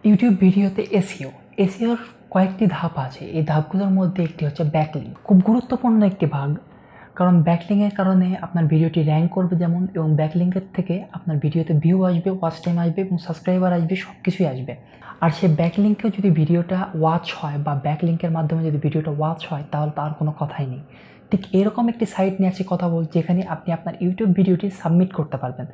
YouTube ভিডিওতে এসইওর কয়েকটি ধাপ আছে। এই ধাপগুলোর মধ্যে একটি হচ্ছে ব্যাকলিঙ্ক, খুব গুরুত্বপূর্ণ একটি ভাগ। কারণ ব্যাকলিঙ্কের কারণে আপনার ভিডিওটি র্যাঙ্ক করবে যেমন, এবং ব্যাকলিঙ্কের থেকে আপনার ভিডিওতে ভিউ আসবে, ওয়াচ টাইম আসবে এবং সাবস্ক্রাইবার আসবে, সব কিছুই আসবে। আর সে ব্যাকলিঙ্কেও যদি ভিডিওটা ওয়াচ হয় বা ব্যাকলিঙ্কের মাধ্যমে যদি ভিডিওটা ওয়াচ হয়, তাহলে তার কোনো কথাই নেই। ঠিক এরকম একটি সাইট নিয়ে আজকে কথা বলছি, যেখানে আপনি আপনার ইউটিউব ভিডিওটি সাবমিট করতে পারবেন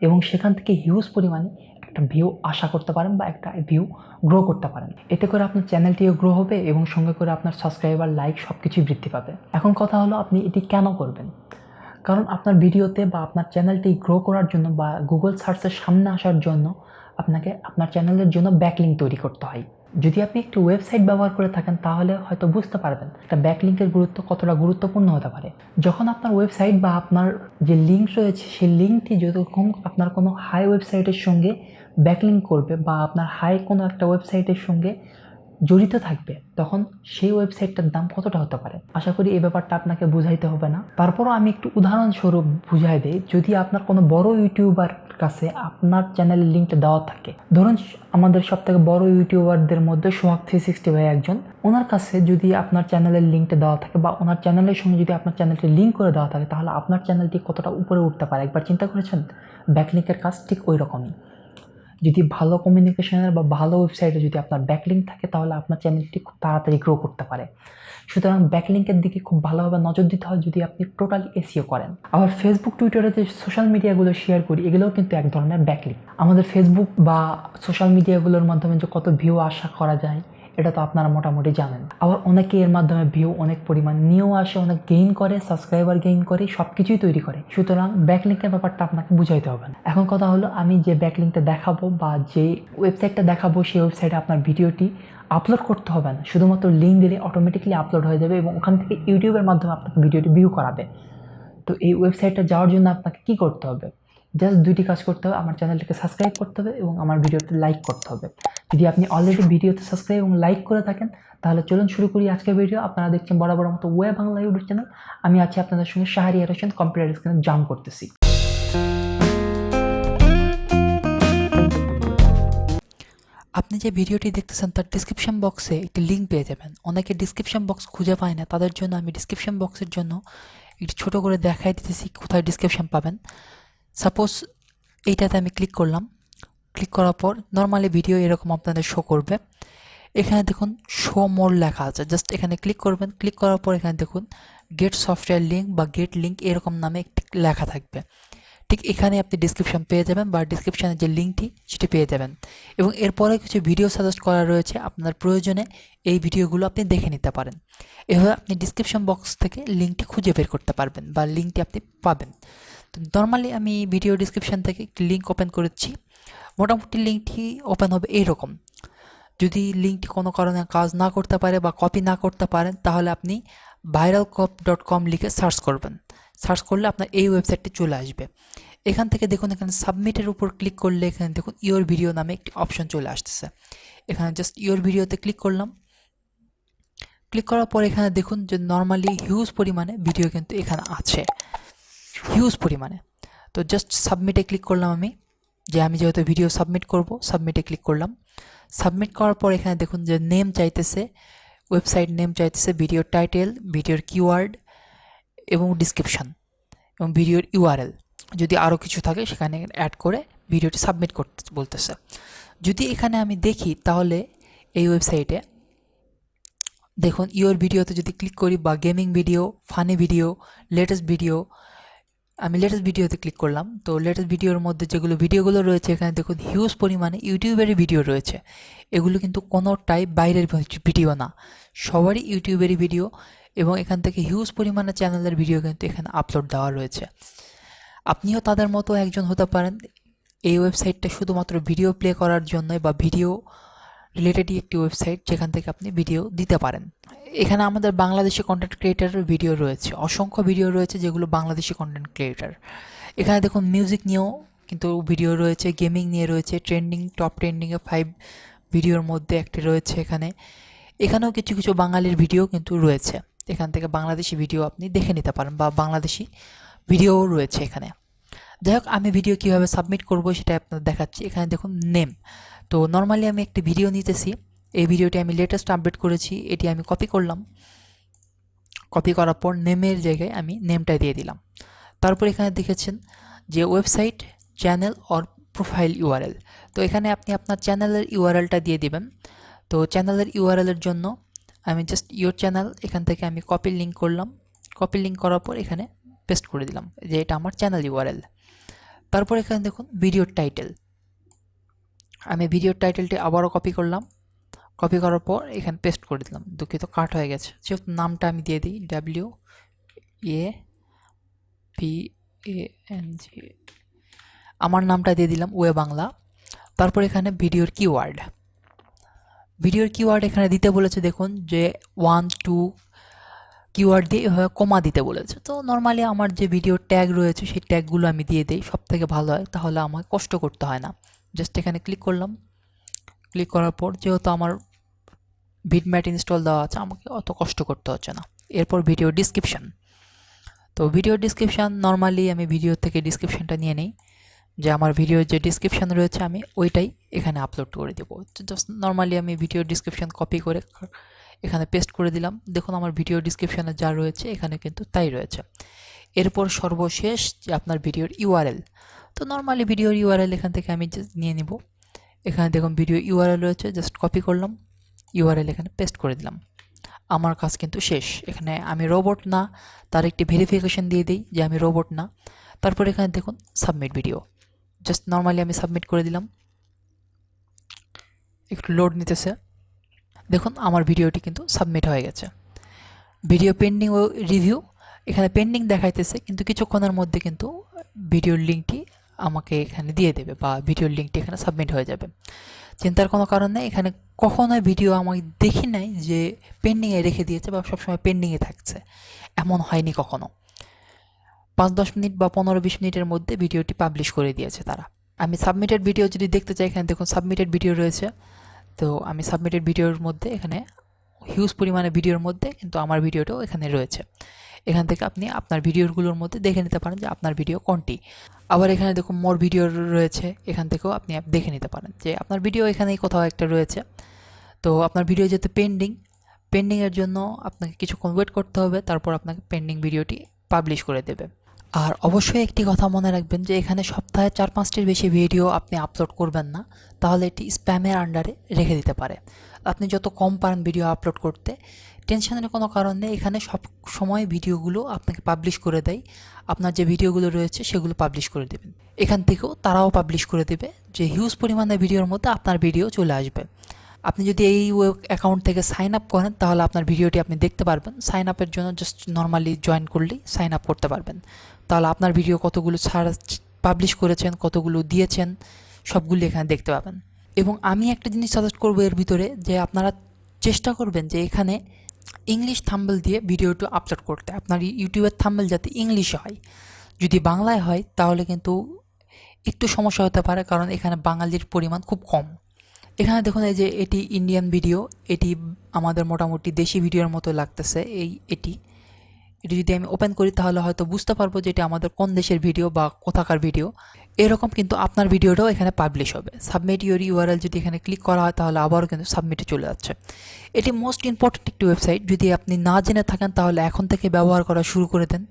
এবং সেখান থেকে হিউজ পরিমাণে একটা ভিউ আশা করতে পারেন বা একটা ভিউ গ্রো করতে পারেন। এতে করে আপনার চ্যানেলটিও গ্রো হবে এবং সঙ্গে করে আপনার সাবস্ক্রাইবার, লাইক সব কিছুই বৃদ্ধি পাবে। এখন কথা হলো, আপনি এটি কেন করবেন? কারণ আপনার ভিডিওতে বা আপনার চ্যানেলটি গ্রো করার জন্য বা গুগল সার্চের সামনে আসার জন্য আপনাকে আপনার চ্যানেলের জন্য ব্যাকলিঙ্ক তৈরি করতে হয়। যদি আপনি একটি ওয়েবসাইট ব্যবহার করে থাকেন, তাহলে হয়তো বুঝতে পারবেন একটা ব্যাকলিঙ্কের গুরুত্ব কতটা গুরুত্বপূর্ণ হতে পারে। যখন আপনার ওয়েবসাইট বা আপনার যে লিঙ্ক রয়েছে, সেই লিঙ্কটি যতক্ষণ আপনার কোনো হাই ওয়েবসাইটের সঙ্গে ব্যাকলিঙ্ক করবে বা আপনার হাই কোনো একটা ওয়েবসাইটের সঙ্গে জড়িত থাকবে, তখন সেই ওয়েবসাইটটার দাম কতটা হতে পারে। আশা করি এই ব্যাপারটা আপনাকে বুঝাইতে হবে না। তারপরও আমি একটু উদাহরণস্বরূপ বুঝাই দিই। যদি আপনার কোনো বড় ইউটিউবার কাছে আপনার চ্যানেলের লিঙ্কটা দেওয়া থাকে, ধরুন আমাদের সব থেকে বড় ইউটিউবারদের মধ্যে সোহাগ 360 ভাই একজন, ওনার কাছে যদি আপনার চ্যানেলের লিঙ্কটা দেওয়া থাকে বা ওনার চ্যানেলের সঙ্গে যদি আপনার চ্যানেলটি লিঙ্ক করে দেওয়া থাকে, তাহলে আপনার চ্যানেলটি কতটা উপরে উঠতে পারে একবার চিন্তা করেছেন? ব্যাকলিঙ্কের কাজ ঠিক ওই রকমই। যদি ভালো কমিউনিকেশনের বা ভালো ওয়েবসাইটে যদি আপনার ব্যাকলিঙ্ক থাকে, তাহলে আপনার চ্যানেলটি খুব তাড়াতাড়ি গ্রো করতে পারে। সুতরাং ব্যাকলিঙ্কের দিকে খুব ভালোভাবে নজর দিতে হয় যদি আপনি টোটালি এসইও করেন। আবার ফেসবুক, টুইটারে যে সোশ্যাল মিডিয়াগুলো শেয়ার করি, এগুলোও কিন্তু এক ধরনের ব্যাকলিঙ্ক। আমাদের ফেসবুক বা সোশ্যাল মিডিয়াগুলোর মাধ্যমে যে কত ভিউ আশা করা যায়, এটা তো আপনারা মোটামুটি জানেন। আবার অনেকে এর মাধ্যমে ভিউ অনেক পরিমাণ নিয়েও আসে, অনেক গেইন করে, সাবস্ক্রাইবার গেইন করে, সব কিছুই তৈরি করে। সুতরাং ব্যাকলিঙ্কের ব্যাপারটা আপনাকে বুঝাইতে হবে না। এখন কথা হলো, আমি যে ব্যাকলিঙ্কটা দেখাবো বা যে ওয়েবসাইটটা দেখাবো, সেই ওয়েবসাইটে আপনার ভিডিওটি আপলোড করতে হবে না। শুধুমাত্র লিঙ্ক দিলে অটোমেটিকলি আপলোড হয়ে যাবে এবং ওখান থেকে ইউটিউবের মাধ্যমে আপনাকে ভিডিওটি ভিউ করাবে। তো এই ওয়েবসাইটটা যাওয়ার জন্য আপনাকে কী করতে হবে? জাস্ট দুইটি কাজ করতে হবে। আমার চ্যানেলটিকে সাবস্ক্রাইব করতে হবে এবং আমার ভিডিওতে লাইক করতে হবে। যদি আপনি অলরেডি ভিডিওতে সাবস্ক্রাইব এবং লাইক করে থাকেন, তাহলে চলুন শুরু করি আজকের ভিডিও। আপনারা দেখছেন বরাবর মতো ওয়ে বাংলা ইউটিউব চ্যানেল। আমি আছি আপনাদের সঙ্গে শাহরিয়ার হোসেন, কম্পিউটার স্ক্রিনে জাম্প করতেছি। আপনি যে ভিডিওটি দেখতেছেন, তার ডিসক্রিপশন বক্সে একটি লিঙ্ক পেয়ে যাবেন। অনেকে ডিসক্রিপশন বক্স খুঁজে পায় না, তাদের জন্য আমি ডিসক্রিপশন বক্সের জন্য একটু ছোট করে দেখাই দিতেছি কোথায় ডিসক্রিপশন পাবেন। সাপোজ এইটাতে আমি ক্লিক করলাম। ক্লিক করার পর নর্মালি ভিডিও এরকম আপনাদের শো করবে। এখানে দেখুন শো মোর লেখা আছে, জাস্ট এখানে ক্লিক করবেন। ক্লিক করার পর এখানে দেখুন গেট সফটওয়্যার লিঙ্ক বা গেট লিঙ্ক এরকম নামে একটি লেখা থাকবে। ঠিক এখানে আপনি ডিসক্রিপশন পেয়ে যাবেন বা ডিসক্রিপশানের যে লিঙ্কটি সেটি পেয়ে যাবেন। এবং এরপরে কিছু ভিডিও সাজেস্ট করা রয়েছে, আপনার প্রয়োজনে এই ভিডিওগুলো আপনি দেখে নিতে পারেন। এভাবে আপনি ডিসক্রিপশন বক্স থেকে লিঙ্কটি খুঁজে বের করতে পারবেন বা লিঙ্কটি আপনি পাবেন। তো নর্মালি আমি ভিডিও ডিসক্রিপশন থেকে একটি লিঙ্ক ওপেন করেছি। মোটামুটি লিঙ্কটি ওপেন হবে এইরকম। যদি লিঙ্কটি কোনো কারণে কাজ না করতে পারে বা কপি না করতে পারেন, তাহলে আপনি viralcop.com লিখে সার্চ করবেন। সার্চ করলে আপনার এই ওয়েবসাইটটি চলে আসবে। এখান থেকে দেখুন, এখানে সাবমিটের উপর ক্লিক করলে এখানে দেখুন ইওর ভিডিও নামে একটি অপশন চলে আসতেছে। এখানে জাস্ট ইওর ভিডিওতে ক্লিক করলাম। ক্লিক করার পর এখানে দেখুন যে নর্মালি হিউজ পরিমাণে ভিডিও কিন্তু এখানে আছে, হিউজ পরিমাণে। তো জাস্ট সাবমিটে ক্লিক করলাম আমি যেহেতু ভিডিও সাবমিট করব, সাবমিটে ক্লিক করলাম। সাবমিট করার পর এখানে দেখুন যে নেম চাইতেছে, ওয়েবসাইট নেম চাইতেছে, ভিডিও টাইটেল, ভিডিওর কিওয়ার্ড এবং ডিসক্রিপশন এবং ভিডিওর ইউআরএল। যদি আরও কিছু থাকে সেখানে অ্যাড করে ভিডিওটি সাবমিট করতে বলতেছে। যদি এখানে আমি দেখি, তাহলে এই ওয়েবসাইটে দেখুন ইওর ভিডিওতে যদি ক্লিক করি বা gaming video, funny video, latest video, আমি লেটেস্ট ভিডিওতে ক্লিক করলাম। তো লেটেস্ট ভিডিওর মধ্যে যেগুলো ভিডিওগুলো রয়েছে, এখানে দেখুন হিউজ পরিমাণে ইউটিউবেরই ভিডিও রয়েছে। এগুলো কিন্তু কোনোটাই বাইরের ভিডিও না, সবারই ইউটিউবেরই ভিডিও। এবং এখান থেকে হিউজ পরিমাণে চ্যানেলের ভিডিও কিন্তু এখানে আপলোড দেওয়া রয়েছে। আপনিও তাদের মতো একজন হতে পারেন। এই ওয়েবসাইটটা শুধুমাত্র ভিডিও প্লে করার জন্য বা ভিডিও রিলেটেডই একটি ওয়েবসাইট, যেখান থেকে আপনি ভিডিও দিতে পারেন। এখানে আমাদের বাংলাদেশি কন্টেন্ট ক্রিয়েটারের ভিডিও রয়েছে, অসংখ্য ভিডিও রয়েছে যেগুলো বাংলাদেশি কন্টেন্ট ক্রিয়েটার। এখানে দেখুন মিউজিক নিয়েও কিন্তু ভিডিও রয়েছে, গেমিং নিয়ে রয়েছে, টপ ট্রেন্ডিংয়ে 5 ভিডিওর মধ্যে একটি রয়েছে। এখানেও কিছু কিছু বাঙালির ভিডিও কিন্তু রয়েছে। এখান থেকে বাংলাদেশি ভিডিও আপনি দেখে নিতে পারেন বা বাংলাদেশি ভিডিও রয়েছে এখানে। যাই হোক, আমি ভিডিও কীভাবে সাবমিট করব সেটা আপনাদের দেখাচ্ছি। এখানে দেখুন নেম। তো নর্মালি আমি একটি ভিডিও নিতেছি, এই ভিডিওটি আমি লেটেস্ট আপডেট করেছি, এটি আমি কপি করলাম। কপি করার পর নেমের জায়গায় আমি নেমটা দিয়ে দিলাম। তারপর এখানে দেখেছেন যে website, channel or profile URL. তো এখানে আপনি আপনার চ্যানেলের ইউআরএলটা দিয়ে দিবেন। তো চ্যানেলের ইউআরএলের জন্য আমি জাস্ট ইউর চ্যানেল, এখান থেকে আমি কপি লিঙ্ক করলাম। কপি লিঙ্ক করার পর এখানে পেস্ট করে দিলাম যে এটা আমার চ্যানেল ইউআরএল। তারপর এখানে দেখুন ভিডিওর টাইটেল, আমি ভিডিওর টাইটেলটি আবারও কপি করলাম। কপি করার পর এখানে পেস্ট করে দিলাম, দুঃখিত কাট হয়ে গেছে। যেহেতু নামটা আমি দিয়ে দিই WAPANG, আমার নামটা দিয়ে দিলাম WayBangla। তারপর এখানে ভিডিওর কিওয়ার্ড, এখানে দিতে বলেছে দেখুন যে 1 2 কিওয়ার্ড দিয়ে এভাবে কমা দিতে বলেছে। তো নর্মালি আমার যে ভিডিও ট্যাগ রয়েছে সেই ট্যাগগুলো আমি দিয়ে দিই, সব থেকে ভালো হয়, তাহলে আমার কষ্ট করতে হয় না। জাস্ট এখানে ক্লিক করলাম। ক্লিক করার পর যেহেতু আমার বিটম্যাট ইনস্টল দেওয়া আছে, আমাকে অত কষ্ট করতে হচ্ছে না। এরপর ভিডিও ডিসক্রিপশান। তো ভিডিও ডিসক্রিপশান নর্মালি আমি ভিডিও থেকে ডিসক্রিপশানটা নিয়ে নিই, যে আমার ভিডিওর যে ডিসক্রিপশান রয়েছে আমি ওইটাই এখানে আপলোড করে দেবো। জাস্ট নর্মালি আমি ভিডিও ডিসক্রিপশান কপি করে এখানে পেস্ট করে দিলাম। দেখুন আমার ভিডিও ডিসক্রিপশানে যা রয়েছে এখানে কিন্তু তাই রয়েছে। এরপর সর্বশেষ যে আপনার ভিডিওর ইউআরএল। তো নর্মালি ভিডিওর ইউআরএল এখান থেকে আমি নিয়ে নিব। এখানে দেখুন ভিডিও ইউআরএল রয়েছে, জাস্ট কপি করলাম, ইউআরএল এখানে পেস্ট করে দিলাম। আমার কাজ কিন্তু শেষ। এখানে আমি রোবট না, তার একটি ভেরিফিকেশন দিয়ে দিই যে আমি রোবট না। তারপর এখানে দেখুন সাবমিট ভিডিও, জাস্ট নর্মালি আমি সাবমিট করে দিলাম। একটু লোড নিতেছে, দেখুন আমার ভিডিওটি কিন্তু সাবমিট হয়ে গেছে। ভিডিও পেন্ডিং ও রিভিউ, এখানে পেন্ডিং দেখাইতেছে, কিন্তু কিছুক্ষণের মধ্যে কিন্তু ভিডিওর লিঙ্কটি আমাকে এখানে দিয়ে দেবে বা ভিডিওর লিঙ্কটি এখানে সাবমিট হয়ে যাবে। চিন্তার কোনো কারণ নেই, এখানে কখনোই ভিডিও আমি দেখি নাই যে পেন্ডিংয়ে রেখে দিয়েছে বা সবসময় পেন্ডিংয়ে থাকছে, এমন হয়নি কখনো। 5-10 মিনিট বা 15-20 মিনিটের মধ্যে ভিডিওটি পাবলিশ করে দিয়েছে তারা। আমি সাবমিটেড ভিডিও যদি দেখতে চাই, এখানে দেখুন সাবমিটেড ভিডিও রয়েছে। তো আমি সাবমিটেড ভিডিওর মধ্যে এখানে হিউজ পরিমাণে ভিডিওর মধ্যে কিন্তু আমার ভিডিওটাও এখানে রয়েছে। এখান থেকে আপনি আপনার ভিডিওগুলোর মধ্যে দেখে নিতে পারেন যে আপনার ভিডিও কোনটি। আবার এখানে দেখুন মোর ভিডিও রয়েছে, এখান থেকেও আপনি দেখে নিতে পারেন যে আপনার ভিডিও এখানেই কোথাও একটা রয়েছে। তো আপনার ভিডিও যেহেতু পেন্ডিংয়ের জন্য আপনাকে কিছুক্ষণ ওয়েট করতে হবে, তারপর আপনাকে পেন্ডিং ভিডিওটি পাবলিশ করে দেবে। আর অবশ্যই একটি কথা মনে রাখবেন যে এখানে সপ্তাহে 4-5টির বেশি ভিডিও আপনি আপলোড করবেন না, তাহলে এটি স্প্যামের আন্ডারে রেখে দিতে পারে। আপনি যত কম পারেন ভিডিও আপলোড করতে, টেনশনের কোনো কারণ নেই। এখানে সব সময় ভিডিওগুলো আপনাকে পাবলিশ করে দেয়, আপনার যে ভিডিওগুলো রয়েছে সেগুলো পাবলিশ করে দেবেন। এখান থেকেও তারাও পাবলিশ করে দেবে যে হিউজ পরিমাণে ভিডিওর মধ্যে আপনার ভিডিও চলে আসবে। আপনি যদি এই অ্যাকাউন্ট থেকে সাইন আপ করেন তাহলে আপনার ভিডিওটি আপনি দেখতে পারবেন। সাইন আপের জন্য জাস্ট নর্মালি জয়েন করলেই সাইন আপ করতে পারবেন। তাহলে আপনার ভিডিও কতগুলো পাবলিশ করেছেন, কতগুলো দিয়েছেন, সবগুলো এখানে দেখতে পাবেন। এবং আমি একটা জিনিস সাজেস্ট করবো এর ভিতরে, যে আপনারা চেষ্টা করবেন যে এখানে ইংলিশ থাম্বনেল দিয়ে ভিডিওটা আপলোড করতে। আপনার ইউটিউবের থাম্বনেল যাতে ইংলিশে হয়, যদি বাংলায় হয় তাহলে কিন্তু একটু সমস্যা হতে পারে, কারণ এখানে বাঙালির পরিমাণ খুব কম। এখানে দেখুন এই যে এটি ইন্ডিয়ান ভিডিও, এটি আমাদের মোটামুটি দেশি ভিডিওর মতো লাগতেছে। এটি যদি আমি ওপেন করি তাহলে হয়তো বুঝতে পারবো যে এটি আমাদের কোন দেশের ভিডিও বা কোথাকার ভিডিও। এরকম কিন্তু আপনার ভিডিওটাও এখানে পাবলিশ হবে। সাবমিট ইউর ইউআরএল যদি এখানে ক্লিক করা হয় তাহলে আবারও কিন্তু সাবমিটে চলে যাচ্ছে। এটি মোস্ট ইম্পর্ট্যান্ট একটি ওয়েবসাইট, যদি আপনি না জেনে থাকেন তাহলে এখন থেকে ব্যবহার করা শুরু করে দেন।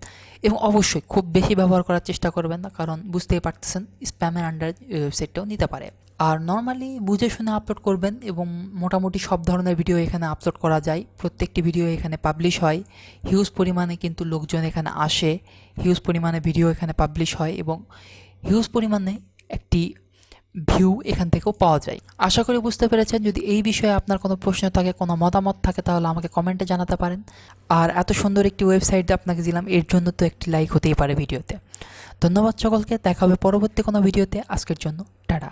এবং অবশ্যই খুব বেশি ব্যবহার করার চেষ্টা করবেন না, কারণ বুঝতেই পারতেছেন স্প্যামের আন্ডার ওয়েবসাইটটাও নিতে পারে। আর নর্মালি বুঝে শুনে আপলোড করবেন, এবং মোটামুটি সব ধরনের ভিডিও এখানে আপলোড করা যায়। প্রত্যেকটি ভিডিও এখানে পাবলিশ হয়, হিউজ পরিমাণে কিন্তু লোকজন এখানে আসে, হিউজ পরিমাণে ভিডিও এখানে পাবলিশ হয়, এবং হিউজ পরিমাণে একটি ভিউ এখান থেকেও পাওয়া যায়। আশা করি বুঝতে পেরেছেন। যদি এই বিষয়ে আপনার কোনো প্রশ্ন থাকে, কোনো মতামত থাকে, তাহলে আমাকে কমেন্টে জানাতে পারেন। আর এত সুন্দর একটি ওয়েবসাইট আপনাকে দিলাম, এর জন্য তো একটি লাইক হতেই পারে ভিডিওতে। ধন্যবাদ সকলকে, দেখা হবে পরবর্তী কোনো ভিডিওতে। আজকের জন্য টাটা।